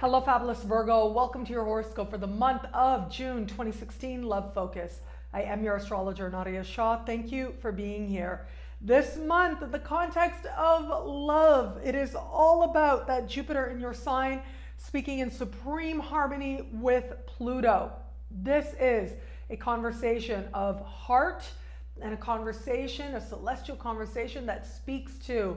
Hello, fabulous Virgo. Welcome to your horoscope for the month of June 2016, Love Focus. I am your astrologer, Nadiya Shah. Thank you for being here. This month, in the context of love, it is all about that Jupiter in your sign speaking in supreme harmony with Pluto. This is a conversation of heart and a conversation, a celestial conversation that speaks to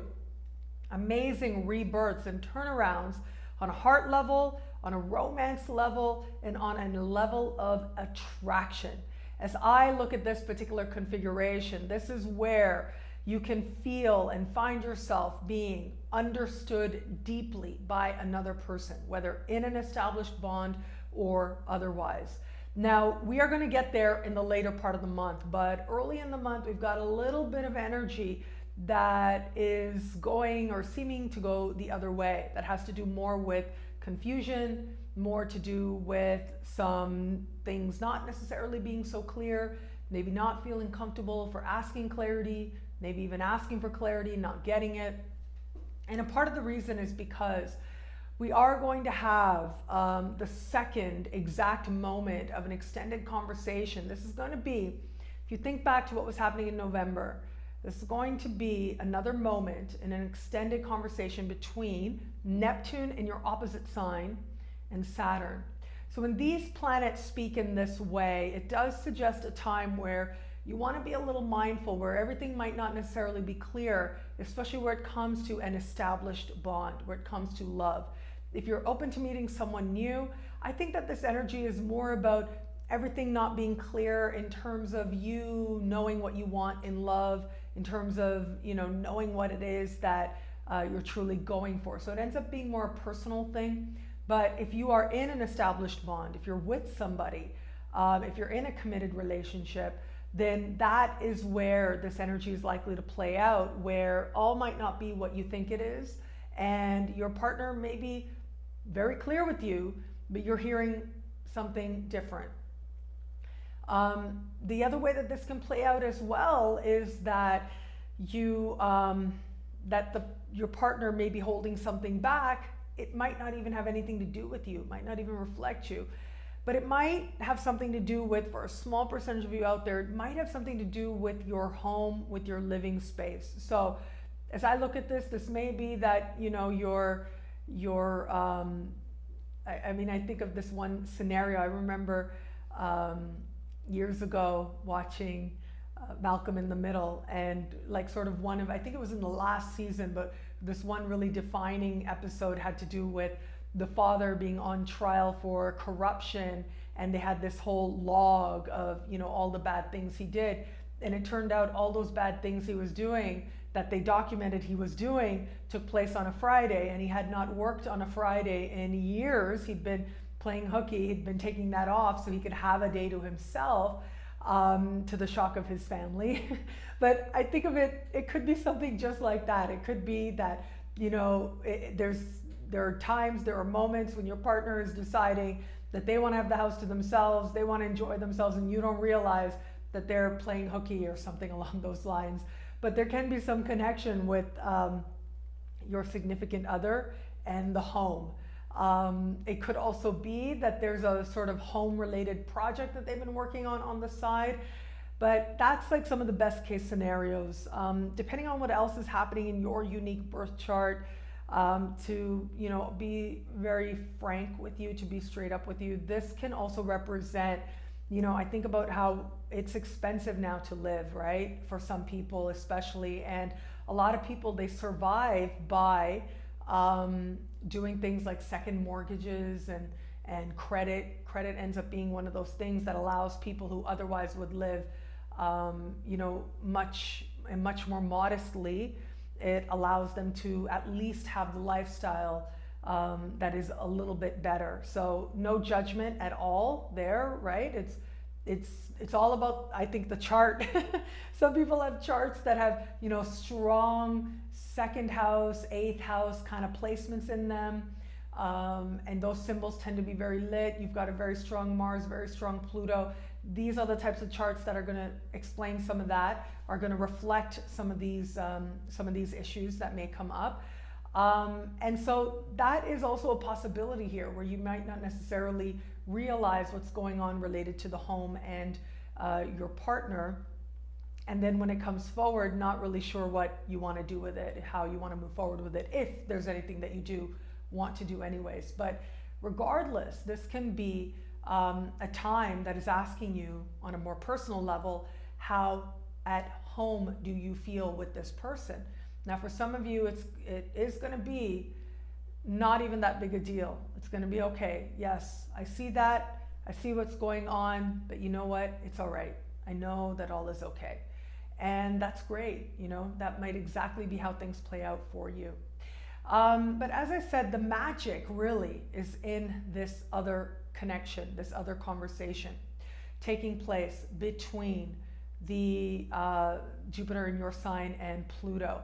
amazing rebirths and turnarounds on a heart level, on a romance level, and on a level of attraction. As I look at this particular configuration, this is where you can feel and find yourself being understood deeply by another person, whether in an established bond or otherwise. Now, we are going to get there in the later part of the month, but early in the month, we've got a little bit of energy that is going or seeming to go the other way. That has to do more with confusion, more to do with some things not necessarily being so clear, maybe not feeling comfortable for asking clarity, maybe even asking for clarity, not getting it. And a part of the reason is because we are going to have the second exact moment of an extended conversation. This is going to be, if you think back to what was happening in November, this is going to be another moment in an extended conversation between Neptune in your opposite sign and Saturn. So when these planets speak in this way, it does suggest a time where you want to be a little mindful, where everything might not necessarily be clear, especially where it comes to an established bond, where it comes to love. If you're open to meeting someone new, I think that this energy is more about everything not being clear in terms of you knowing what you want in love, in terms of, knowing what it is that you're truly going for. So it ends up being more a personal thing. But if you are in an established bond, if you're with somebody, if you're in a committed relationship, then that is where this energy is likely to play out, where all might not be what you think it is, and your partner may be very clear with you, but you're hearing something different. The other way that this can play out as well is that your partner may be holding something back. It might not even have anything to do with you. It might not even reflect you. But it might have something to do with, for a small percentage of you out there, it might have something to do with your home, with your living space. So as I look at this may be that, I think of this one scenario. I remember years ago watching Malcolm in the Middle, and like sort of one of, I think it was in the last season, but this one really defining episode had to do with the father being on trial for corruption, and they had this whole log of all the bad things he did, and it turned out all those bad things he was doing that they documented he was doing took place on a Friday, and he had not worked on a Friday in years. He'd been playing hooky, he'd been taking that off so he could have a day to himself, to the shock of his family. But I think of it could be something just like that. It could be that, there are times, there are moments when your partner is deciding that they want to have the house to themselves, they want to enjoy themselves, and you don't realize that they're playing hooky or something along those lines. But there can be some connection with your significant other and the home. It could also be that there's a sort of home-related project that they've been working on the side. But that's like some of the best case scenarios. Depending on what else is happening in your unique birth chart, to be very frank with you, to be straight up with you, this can also represent, I think about how it's expensive now to live, right? For some people especially, and a lot of people, they survive by doing things like second mortgages and credit. Credit ends up being one of those things that allows people who otherwise would live, much more modestly. It allows them to at least have the lifestyle that is a little bit better. So no judgment at all there, right? It's all about, I think, the chart. Some people have charts that have, strong second house, eighth house kind of placements in them. And those symbols tend to be very lit. You've got a very strong Mars, very strong Pluto. These are the types of charts that are going to explain some of that, are going to reflect some of these issues that may come up. And so that is also a possibility here where you might not necessarily realize what's going on related to the home and your partner. And then when it comes forward, not really sure what you want to do with it, how you want to move forward with it, if there's anything that you do want to do anyways. But regardless, this can be a time that is asking you on a more personal level, how at home do you feel with this person? Now, for some of you, it is going to be not even that big a deal. It's going to be okay. Yes, I see that. I see what's going on, but you know what? It's all right. I know that all is okay. And that's great. You know, that might exactly be how things play out for you. But as I said, the magic really is in this other connection, this other conversation taking place between the Jupiter in your sign and Pluto.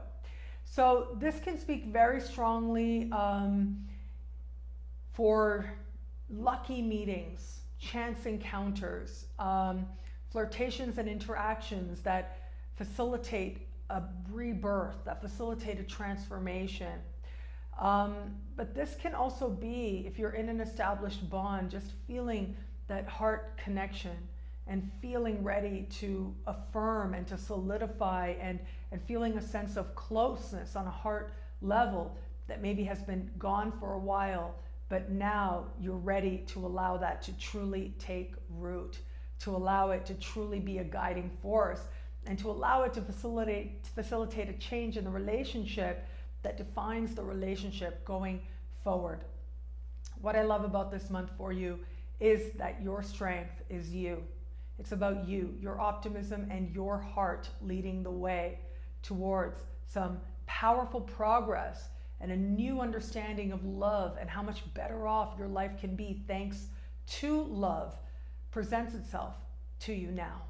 So this can speak very strongly for lucky meetings, chance encounters, flirtations and interactions that facilitate a rebirth, that facilitate a transformation. But this can also be, if you're in an established bond, just feeling that heart connection and feeling ready to affirm and to solidify and feeling a sense of closeness on a heart level that maybe has been gone for a while, but now you're ready to allow that to truly take root, to allow it to truly be a guiding force, and to allow it to facilitate a change in the relationship that defines the relationship going forward. What I love about this month for you is that your strength is you. It's about you, your optimism, and your heart leading the way towards some powerful progress and a new understanding of love and how much better off your life can be thanks to love presents itself to you now.